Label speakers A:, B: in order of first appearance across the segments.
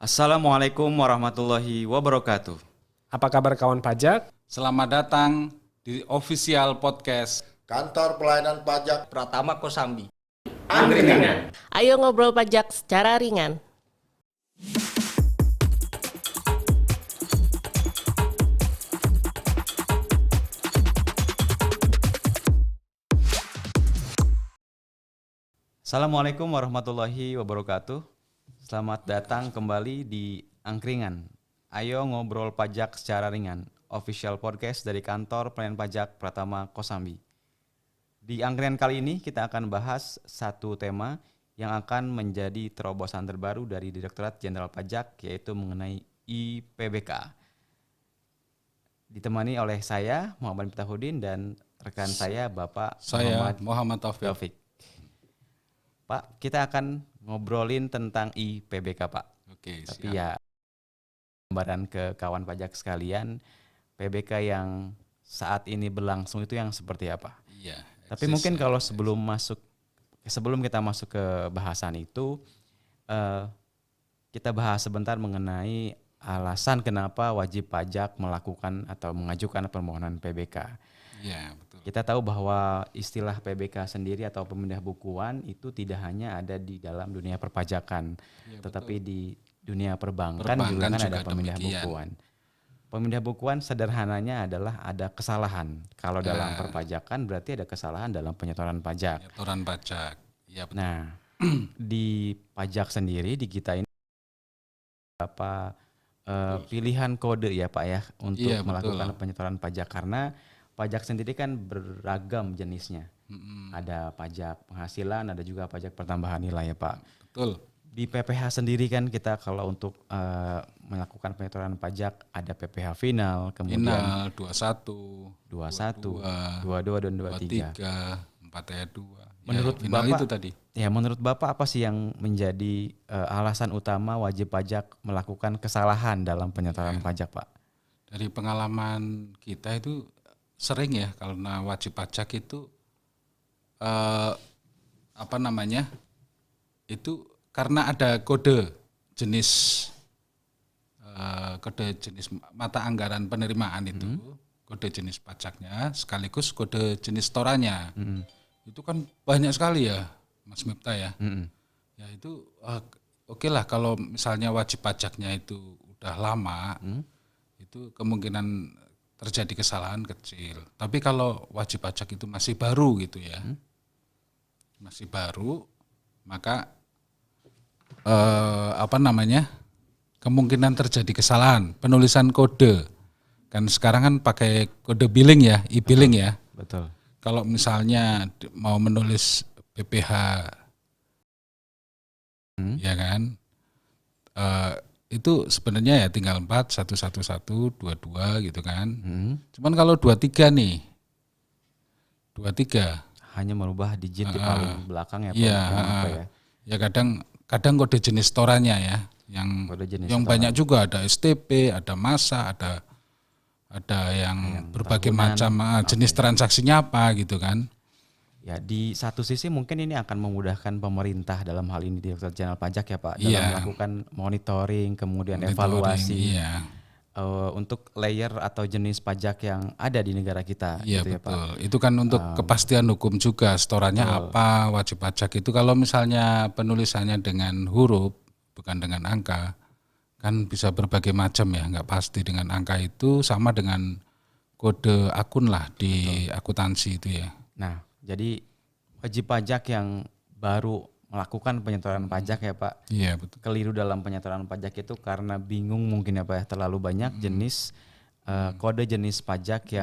A: Assalamualaikum warahmatullahi wabarakatuh.
B: Apa kabar kawan pajak?
C: Selamat datang di official podcast
D: Kantor Pelayanan Pajak
E: Pratama Kosambi.
F: Ayo ngobrol pajak secara ringan.
A: Assalamualaikum warahmatullahi wabarakatuh. Selamat datang kembali di Angkringan. Ayo ngobrol pajak secara ringan. Official podcast dari Kantor Pelayanan Pajak Pratama Kosambi. Di Angkringan kali ini kita akan bahas satu tema yang akan menjadi terobosan terbaru dari Direktorat Jenderal Pajak, yaitu mengenai IPBK. Ditemani oleh saya Muhammad Miftahudin dan rekan saya Bapak
C: Muhammad
A: Taufik. Pak, kita akan ngobrolin tentang IPBK, Pak.
C: Oke,
A: Tapi ya gambaran ke kawan pajak sekalian, PBK yang saat ini berlangsung itu yang seperti apa?
C: Iya.
A: Tapi mungkin kalau sebelum kita masuk ke bahasan itu, kita bahas sebentar mengenai alasan kenapa wajib pajak melakukan atau mengajukan permohonan PBK.
C: Iya, betul.
A: Kita tahu bahwa istilah PBK sendiri atau pemindah bukuan itu tidak hanya ada di dalam dunia perpajakan, tetapi di dunia perbankan juga kan ada pemindah bukuan. Pemindah bukuan sederhananya adalah ada kesalahan. Kalau dalam perpajakan berarti ada kesalahan dalam penyetoran pajak.
C: Penyetoran pajak. Iya, betul.
A: Nah, di pajak sendiri di kita ini apa pilihan kode ya Pak ya untuk melakukan penyetoran pajak, karena pajak sendiri kan beragam jenisnya. Ada pajak penghasilan, ada juga pajak pertambahan nilai ya Pak.
C: Betul.
A: Di PPH sendiri kan kita kalau untuk melakukan penyetoran pajak ada PPH final, kemudian
C: Final 21,
A: 22 dan 23.
C: 4 ayat 2.
A: Menurut
C: final
A: Bapak
C: itu tadi.
A: Ya, menurut Bapak apa sih yang menjadi alasan utama wajib pajak melakukan kesalahan dalam penyetoran pajak, Pak?
C: Dari pengalaman kita itu sering ya karena wajib pajak itu itu karena ada kode jenis mata anggaran penerimaan itu, kode jenis pajaknya sekaligus kode jenis setorannya. Itu kan banyak sekali ya Mas Miftah ya. Ya itu oke lah kalau misalnya wajib pajaknya itu udah lama, itu kemungkinan terjadi kesalahan kecil. Tapi kalau wajib pajak itu masih baru gitu ya, masih baru, maka kemungkinan terjadi kesalahan penulisan kode. Kan sekarang kan pakai kode billing ya, e-billing ya.
A: Betul.
C: Kalau misalnya mau menulis PPH, ya kan, itu sebenarnya ya tinggal 4, 111, 22 gitu kan. Cuman kalau 23 nih, 23
A: hanya merubah digit di paling belakang ya Pak.
C: Iya, ya kadang kode jenis setorannya ya, yang banyak juga ada STP, ada masa, ada yang berbagai
A: tahunan,
C: macam jenis transaksinya apa gitu kan.
A: Ya, di satu sisi mungkin ini akan memudahkan pemerintah dalam hal ini Direktorat Jenderal Pajak ya Pak, dalam melakukan monitoring, kemudian evaluasi untuk layer atau jenis pajak yang ada di negara kita.
C: Iya,
A: gitu
C: betul.
A: Ya Pak.
C: Itu kan untuk kepastian hukum juga, setorannya apa, wajib pajak itu kalau misalnya penulisannya dengan huruf bukan dengan angka, kan bisa berbagai macam ya, nggak pasti dengan angka itu sama dengan kode akun lah di akuntansi itu ya.
A: Nah, jadi wajib pajak yang baru melakukan penyetoran pajak ya Pak,
C: Iya, betul.
A: keliru dalam penyetoran pajak itu karena bingung mungkin ya Pak ya, terlalu banyak jenis kode jenis pajak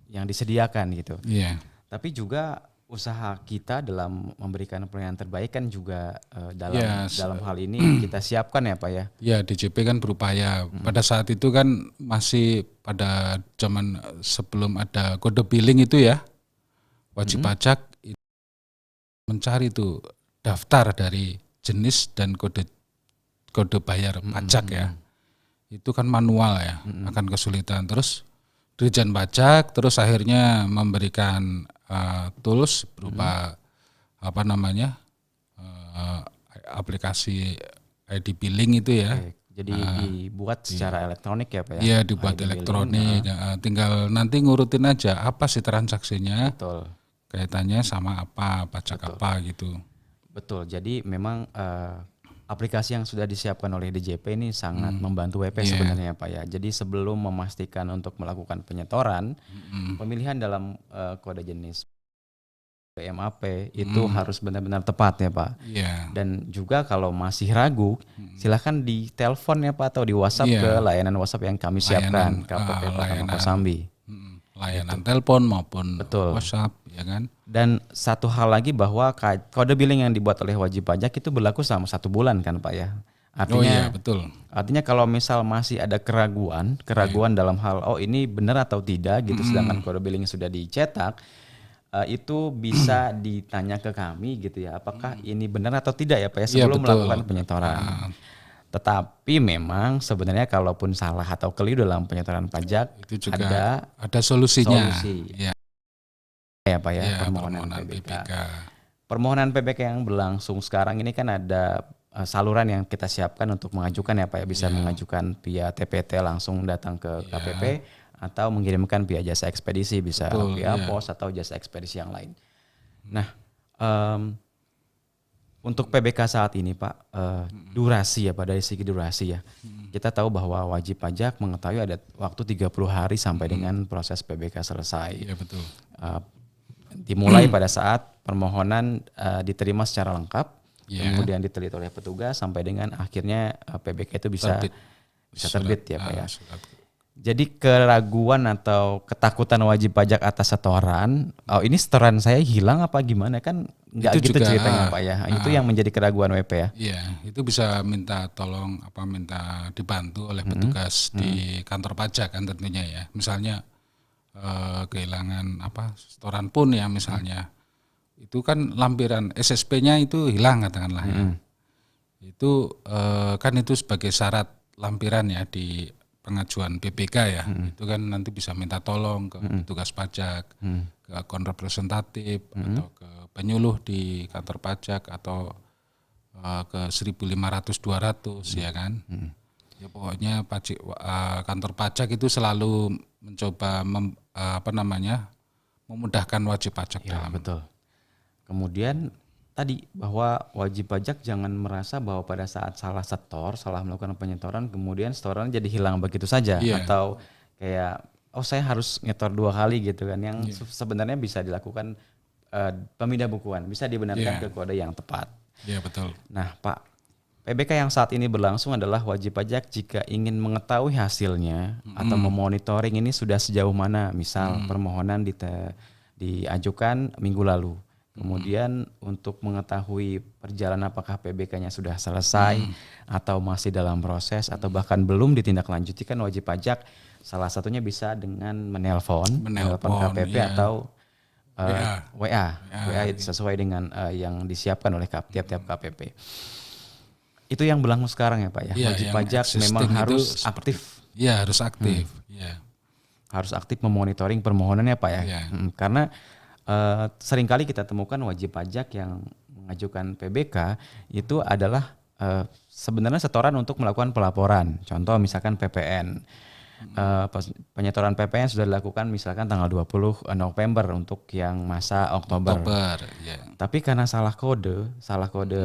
A: yang disediakan gitu.
C: Iya.
A: Tapi juga usaha kita dalam memberikan pelayanan terbaik kan juga dalam hal ini kita siapkan ya Pak ya.
C: Ya, DJP kan berupaya. Pada saat itu kan masih pada zaman sebelum ada kode billing itu ya, wajib pajak mencari tuh daftar dari jenis dan kode bayar pajak ya. Itu kan manual ya, akan kesulitan. Terus Dirjen Pajak terus akhirnya memberikan tools berupa aplikasi ID billing itu ya.
A: Oke, jadi dibuat secara elektronik ya Pak ya?
C: Iya, dibuat
A: ID billing,
C: elektronik. Tinggal nanti ngurutin aja apa sih transaksinya,
A: betul.
C: kaitannya sama apa, pajak apa gitu.
A: Betul, jadi memang aplikasi yang sudah disiapkan oleh DJP ini sangat membantu WP sebenarnya Pak ya. Jadi sebelum memastikan untuk melakukan penyetoran, pemilihan dalam kode jenis PMAP itu harus benar-benar tepat ya Pak.
C: Iya.
A: Dan juga kalau masih ragu, silahkan di telepon ya Pak atau di WhatsApp
C: Iya.
A: ke layanan WhatsApp yang kami siapkan, KPP Pratama Kosambi.
C: Layanan telepon maupun
A: Betul.
C: WhatsApp ya kan.
A: Dan satu hal lagi bahwa kode billing yang dibuat oleh wajib pajak itu berlaku selama 1 bulan kan Pak ya.
C: Oh iya,
A: Artinya,
C: betul.
A: artinya kalau misal masih ada keraguan dalam hal ini benar atau tidak gitu, sedangkan kode billing sudah dicetak, itu bisa ditanya ke kami gitu ya, apakah ini benar atau tidak ya Pak ya sebelum
C: betul.
A: melakukan penyetoran. Tetapi memang sebenarnya kalaupun salah atau keliru dalam penyetoran pajak
C: Itu juga ada solusinya.
A: solusi.
C: Ya,
A: Ya Pak ya,
C: ya,
A: permohonan PBK. Permohonan PBK yang berlangsung sekarang ini kan ada saluran yang kita siapkan untuk mengajukan ya Pak ya, bisa mengajukan via TPT langsung datang ke KPP atau mengirimkan via jasa ekspedisi, bisa via pos atau jasa ekspedisi yang lain. Nah, untuk PBK saat ini Pak, durasi ya Pak, dari segi durasi ya. Kita tahu bahwa wajib pajak mengetahui ada waktu 30 hari sampai dengan proses PBK selesai.
C: Iya betul.
A: Dimulai pada saat permohonan diterima secara lengkap, kemudian diteliti oleh petugas sampai dengan akhirnya PBK itu bisa terbit ya Pak ya. Jadi keraguan atau ketakutan wajib pajak atas setoran, ini setoran saya hilang apa gimana, kan nggak
C: Itu
A: gitu
C: juga,
A: ceritanya Pak ya. Itu yang menjadi keraguan WP ya.
C: Iya, itu bisa minta tolong minta dibantu oleh petugas di kantor pajak kan tentunya ya. Misalnya kehilangan setoran pun ya misalnya. Itu kan lampiran SSP-nya itu hilang katakanlah ya. Itu kan itu sebagai syarat lampiran ya di pengajuan PBK ya. Itu kan nanti bisa minta tolong ke petugas pajak, ke akun representatif atau ke penyuluh di kantor pajak atau ke 1.500-200 ya kan. Ya pokoknya kantor pajak itu selalu mencoba memudahkan wajib pajak
A: Ya,
C: dalam.
A: betul. Kemudian tadi bahwa wajib pajak jangan merasa bahwa pada saat salah setor, salah melakukan penyetoran, kemudian setoran jadi hilang begitu saja, atau kayak saya harus nyetor 2 kali gitu kan, yang sebenarnya bisa dilakukan pemindah bukuan, bisa dibenarkan ke kode yang tepat.
C: Iya betul.
A: Nah Pak, PBK yang saat ini berlangsung adalah wajib pajak jika ingin mengetahui hasilnya atau memonitoring ini sudah sejauh mana, misal permohonan diajukan minggu lalu. Kemudian untuk mengetahui perjalanan apakah PBK-nya sudah selesai atau masih dalam proses atau bahkan belum ditindaklanjuti, kan wajib pajak salah satunya bisa dengan menelpon KPP atau WA sesuai dengan yang disiapkan oleh tiap-tiap KPP. Itu yang berlangsung sekarang ya Pak ya. Wajib pajak memang harus aktif.
C: Iya harus aktif. Iya.
A: Harus aktif memonitoring permohonannya Pak ya. Karena seringkali kita temukan wajib pajak yang mengajukan PBK itu adalah sebenarnya setoran untuk melakukan pelaporan. Contoh misalkan PPN. Penyetoran PPN sudah dilakukan misalkan tanggal 20 November untuk yang masa Oktober. Tapi karena salah kode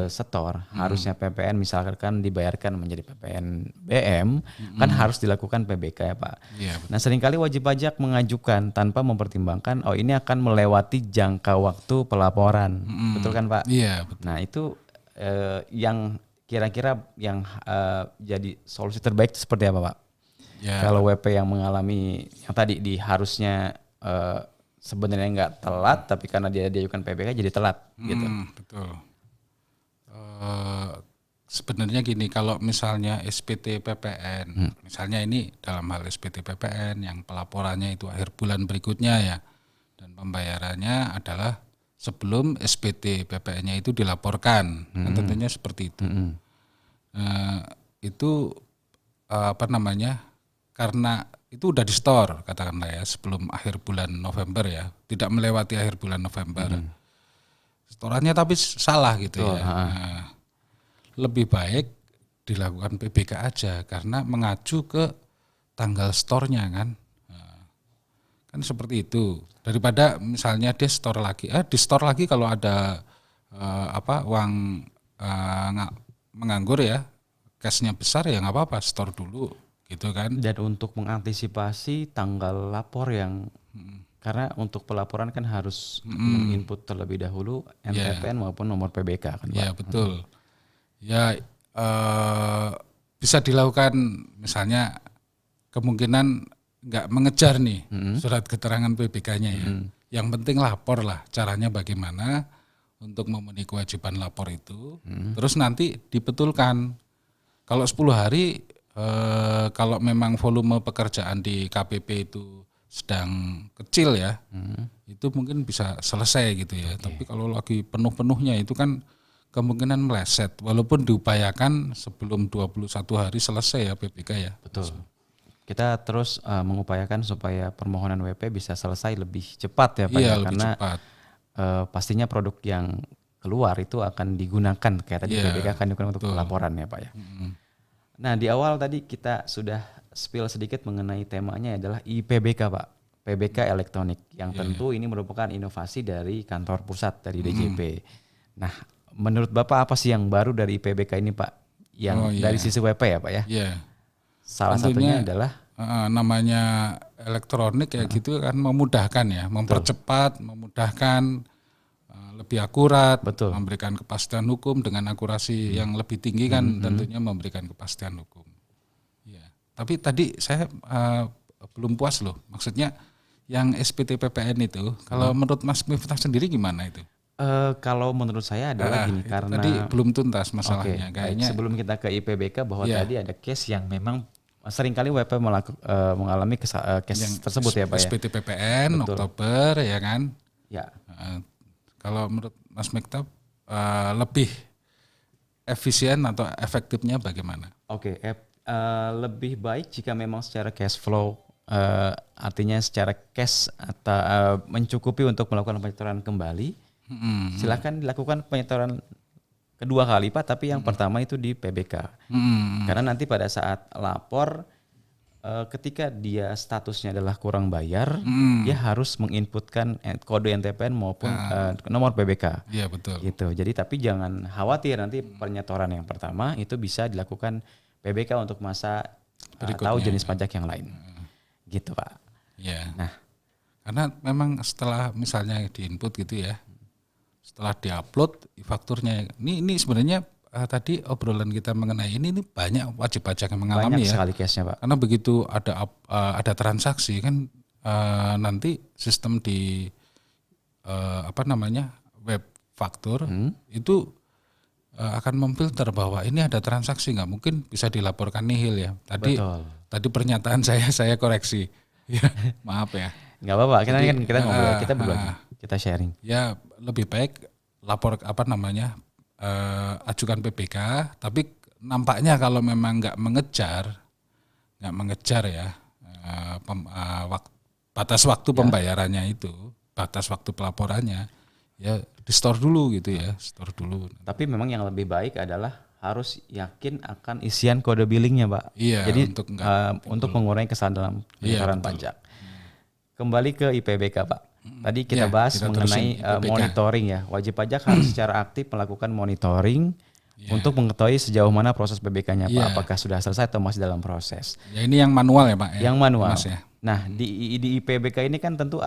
A: setor, harusnya PPN misalkan dibayarkan menjadi PPN BM, kan harus dilakukan PBK ya Pak. Nah seringkali wajib pajak mengajukan tanpa mempertimbangkan ini akan melewati jangka waktu pelaporan, betul kan Pak?
C: Iya betul.
A: Nah itu yang kira-kira yang jadi solusi terbaik itu seperti apa Pak? Kalau WP yang mengalami yang tadi harusnya sebenarnya nggak telat, tapi karena dia diajukan PBK jadi telat gitu.
C: Betul. Sebenarnya gini, kalau misalnya SPT PPN, misalnya ini dalam hal SPT PPN yang pelaporannya itu akhir bulan berikutnya ya, dan pembayarannya adalah sebelum SPT PPN-nya itu dilaporkan, kan tentunya seperti itu. Itu karena itu udah di store katakanlah ya sebelum akhir bulan November ya, tidak melewati akhir bulan November. Storannya tapi salah gitu ya. Nah, lebih baik dilakukan PBK aja karena mengacu ke tanggal store-nya kan. Nah, kan seperti itu. Daripada misalnya dia store lagi, di store lagi kalau ada uang menganggur ya, cashnya besar ya nggak apa-apa, store dulu gitu kan.
A: Dan untuk mengantisipasi tanggal lapor yang karena untuk pelaporan kan harus menginput terlebih dahulu NTPN maupun nomor PBK kan Pak.
C: Ya betul. Ya bisa dilakukan misalnya kemungkinan nggak mengejar nih surat keterangan PBK-nya ya. Yang penting lapor lah. Caranya bagaimana untuk memenuhi kewajiban lapor itu. Terus nanti dibetulkan. Kalau 10 hari kalau memang volume pekerjaan di KPP itu sedang kecil ya, itu mungkin bisa selesai gitu ya. Tapi kalau lagi penuh-penuhnya itu kan kemungkinan meleset. Walaupun diupayakan sebelum 21 hari selesai ya PBK ya.
A: Betul. Kita terus mengupayakan supaya permohonan WP bisa selesai lebih cepat ya Pak
C: Iya,
A: ya,
C: lebih
A: karena
C: cepat.
A: pastinya produk yang keluar itu akan digunakan kayak tadi
C: Iya,
A: PBK akan digunakan untuk
C: betul.
A: pelaporan ya Pak ya. Nah di awal tadi kita sudah spill sedikit mengenai temanya adalah IPBK Pak, PBK elektronik yang tentu ini merupakan inovasi dari kantor pusat dari DJP. Nah menurut Bapak apa sih yang baru dari IPBK ini Pak? Yang dari sisi WP ya Pak ya?
C: Iya.
A: Salah
C: Tentunya,
A: satunya adalah
C: namanya elektronik ya gitu kan memudahkan ya, mempercepat, memudahkan, lebih akurat,
A: Betul.
C: memberikan kepastian hukum dengan akurasi yang lebih tinggi kan tentunya memberikan kepastian hukum. Ya. Tapi tadi saya belum puas loh, maksudnya yang SPT PPN itu, kalau menurut Mas Miftah sendiri gimana itu?
A: kalau menurut saya adalah gini
C: Itu
A: karena
C: tadi belum tuntas masalahnya,
A: baik.
C: kayaknya.
A: Sebelum kita ke IPBK bahwa
C: Iya.
A: tadi ada case yang memang seringkali WP mengalami case tersebut ya Pak ya.
C: SPT PPN Oktober ya kan.
A: Ya,
C: Kalau menurut Mas Miftah lebih efisien atau efektifnya bagaimana?
A: oke. Lebih baik jika memang secara cash flow artinya secara cash atau mencukupi untuk melakukan penyetoran kembali. Silakan dilakukan penyetoran kedua kali Pak, tapi yang pertama itu di PBK. Karena nanti pada saat lapor ketika dia statusnya adalah kurang bayar, dia harus menginputkan kode NTPN maupun nomor PBK.
C: Iya betul.
A: Gitu. Jadi tapi jangan khawatir nanti penyetoran yang pertama itu bisa dilakukan PBK untuk masa atau jenis pajak yang lain. Gitu Pak.
C: Ya.
A: Nah,
C: Karena memang setelah misalnya diinput gitu ya, setelah diupload fakturnya, ini sebenarnya tadi obrolan kita mengenai ini banyak wajib pajak yang mengalami
A: banyak
C: ya.
A: sekali case-nya Pak.
C: Karena begitu ada transaksi kan nanti sistem di web faktur itu akan memfilter bahwa ini ada transaksi nggak, mungkin bisa dilaporkan nihil ya.
A: Betul.
C: Tadi pernyataan saya koreksi. Ya, maaf ya.
A: Nggak apa-apa, kita
C: Jadi,
A: kan kita ngobrol, kita berbagi, kita sharing.
C: Ya lebih baik lapor ajukan PBK, tapi nampaknya kalau memang nggak mengejar ya batas waktu pembayarannya itu, batas waktu pelaporannya ya di store dulu gitu ya, store dulu.
A: Tapi memang yang lebih baik adalah harus yakin akan isian kode billingnya Pak.
C: Iya,
A: Jadi
C: untuk
A: mengurangi kesalahan dalam penyetoran pajak. Kembali ke IPBK Pak. Tadi kita
C: Ya,
A: bahas
C: kita
A: mengenai
C: terusin IPBK.
A: monitoring ya. Wajib pajak harus secara aktif melakukan monitoring untuk mengetahui sejauh mana proses PBK-nya Pak.
C: Iya.
A: Apakah sudah selesai atau masih dalam proses.
C: Ya ini yang manual ya Pak. Ya,
A: Yang manual.
C: Mas, ya.
A: Nah di IPBK ini kan tentu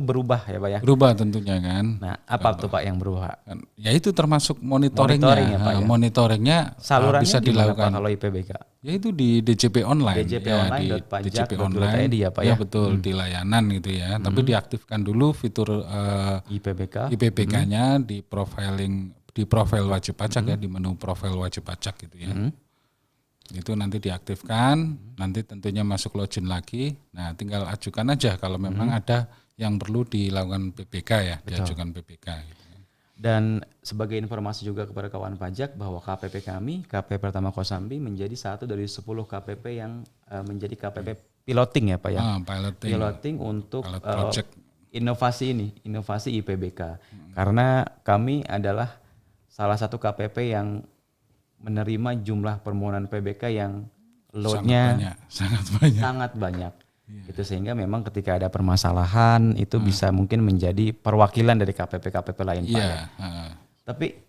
A: berubah ya Pak ya.
C: Berubah tentunya kan.
A: Nah apa tuh Pak yang berubah?
C: Ya itu termasuk monitoringnya.
A: Monitoring ya, Pak, ya.
C: Monitoringnya
A: Salurannya
C: bisa
A: gimana,
C: dilakukan.
A: Pak, kalau IPBK?
C: Ya itu di DJP online.
A: djponline.pajak.go.id ya, Pak, ya?
C: betul di layanan gitu ya. Tapi diaktifkan dulu fitur
A: IPBK.
C: IPBK-nya di profil wajib pajak ya, di menu profil wajib pajak gitu ya. Itu nanti diaktifkan, nanti tentunya masuk login lagi. Nah, tinggal ajukan aja kalau memang ada yang perlu dilakukan PBK ya, diajukan PBK gitu.
A: Dan sebagai informasi juga kepada kawan pajak bahwa KPP kami, KP Pertama Kosambi menjadi satu dari 10 KPP yang menjadi KPP piloting ya Pak ya. Piloting untuk
C: Pilot project.
A: inovasi IPBK. Karena kami adalah salah satu KPP yang menerima jumlah permohonan PBK yang loadnya
C: sangat banyak.
A: sangat banyak. Gitu, sehingga memang ketika ada permasalahan itu bisa mungkin menjadi perwakilan dari KPP lain Pak ya. Tapi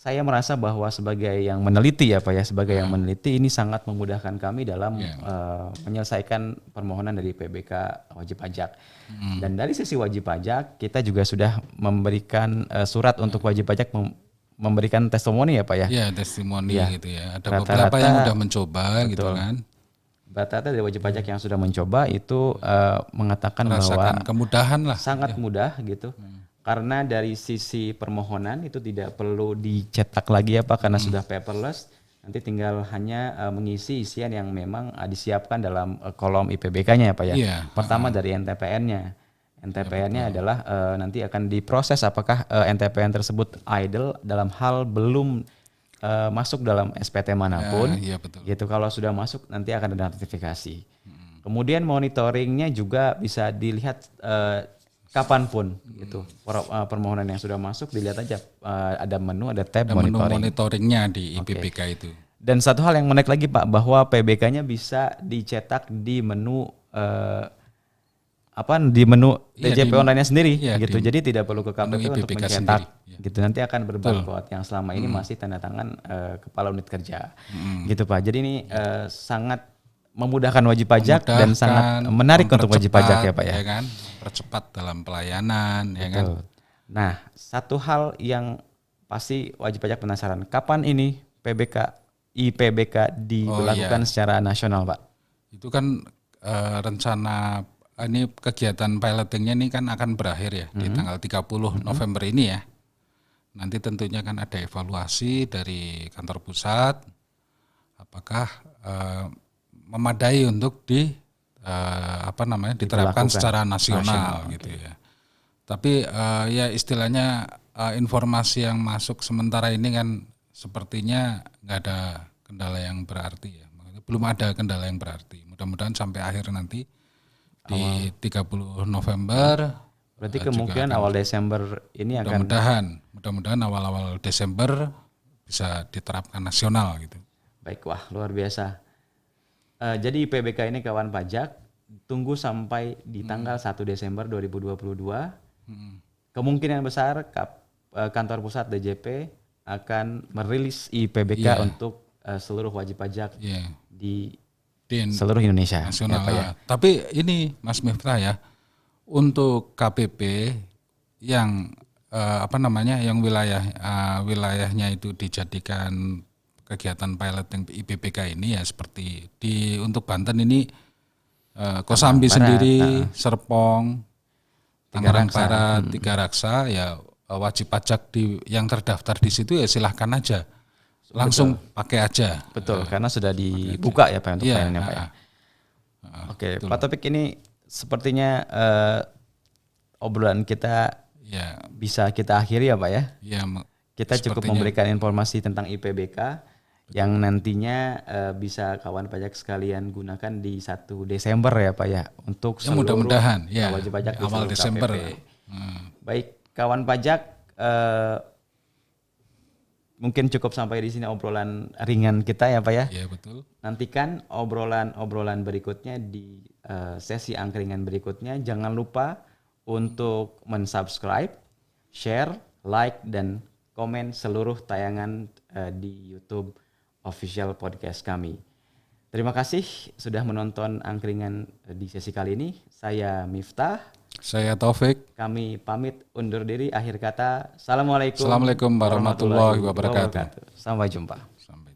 A: saya merasa bahwa sebagai yang meneliti ya Pak ya, sebagai yang meneliti ini sangat memudahkan kami dalam menyelesaikan permohonan dari PBK wajib pajak. Dan dari sisi wajib pajak kita juga sudah memberikan surat untuk wajib pajak memberikan testimoni ya Pak ya.
C: Iya, testimoni gitu ya. Ada
A: Rata-rata,
C: beberapa yang sudah mencoba gitu kan.
A: Rata-rata dari wajib pajak yang sudah mencoba itu mengatakan
C: Merasakan
A: bahwa
C: kemudahan lah.
A: sangat mudah gitu. Karena dari sisi permohonan itu tidak perlu dicetak lagi ya Pak, karena sudah paperless. Nanti tinggal hanya mengisi isian yang memang disiapkan dalam kolom IPBK-nya ya Pak ya.
C: Iya.
A: Pertama dari NTPN-nya. NTPN-nya adalah nanti akan diproses apakah NTPN tersebut idle dalam hal belum masuk dalam SPT manapun.
C: Iya, betul.
A: Gitu, kalau sudah masuk nanti akan ada notifikasi. Kemudian monitoringnya juga bisa dilihat kapanpun gitu. Permohonan yang sudah masuk dilihat aja ada menu, ada tab
C: Ada menu
A: monitoring.
C: monitoringnya di IPBK itu.
A: Dan satu hal yang menarik lagi Pak, bahwa PBK-nya bisa dicetak di menu di menu
C: Iya,
A: TJP online-nya sendiri
C: iya,
A: gitu.
C: di
A: Jadi tidak perlu ke KPP untuk
C: IPBK
A: mencetak
C: sendiri, iya.
A: gitu. Nanti akan berbarcode yang selama ini masih tanda tangan kepala unit kerja. Gitu Pak. Jadi ini sangat memudahkan wajib pajak dan sangat menarik untuk wajib pajak ya Pak ya.
C: kan? Percepat dalam pelayanan ya kan.
A: Betul. Nah, satu hal yang pasti wajib pajak penasaran, kapan ini IPBK diberlakukan secara nasional Pak?
C: Itu kan rencana ini kegiatan pilotingnya ini kan akan berakhir ya di tanggal 30 November ini ya. Nanti tentunya kan ada evaluasi dari kantor pusat apakah memadai untuk diterapkan secara nasional gitu ya. Tapi ya istilahnya informasi yang masuk sementara ini kan sepertinya nggak ada kendala yang berarti ya. Belum ada kendala yang berarti. Mudah-mudahan sampai akhir nanti di 30 November.
A: Berarti kemungkinan awal Desember ini akan
C: mudah-mudahan awal-awal Desember bisa diterapkan nasional gitu.
A: Baik, wah luar biasa. Jadi IPBK ini kawan pajak tunggu sampai di tanggal 1 Desember 2022. Kemungkinan besar kantor pusat DJP akan merilis IPBK untuk seluruh wajib pajak di seluruh Indonesia.
C: Nasional.
A: Ya,
C: ya. Tapi ini Mas Miftah ya, untuk KPP yang yang wilayahnya itu dijadikan kegiatan piloting IPBK ini ya seperti untuk Banten ini Kosambi sendiri, Serpong, Tangerang Barat, Tiga Raksa ya wajib pajak yang terdaftar di situ ya silahkan aja. Langsung pakai aja.
A: Betul, karena sudah dibuka ya Pak untuk pelayanannya Pak ya. Oke, Pak Topik, ini sepertinya obrolan kita bisa kita akhiri ya Pak ya. Kita cukup memberikan informasi tentang IPBK yang nantinya bisa kawan pajak sekalian gunakan di 1 Desember ya Pak ya untuk seluruh
C: mudah-mudahan
A: wajib pajak di
C: awal Desember.
A: Baik kawan pajak, mungkin cukup sampai di sini obrolan ringan kita ya Pak ya.
C: Iya betul.
A: Nantikan obrolan berikutnya di sesi angkringan berikutnya. Jangan lupa untuk mensubscribe, share, like, dan komen seluruh tayangan di YouTube official podcast kami. Terima kasih sudah menonton angkringan di sesi kali ini. Saya Miftah.
C: Saya Taufik.
A: Kami pamit undur diri. Akhir kata, Assalamualaikum
C: warahmatullahi wabarakatuh.
A: Sampai jumpa.
C: Sampai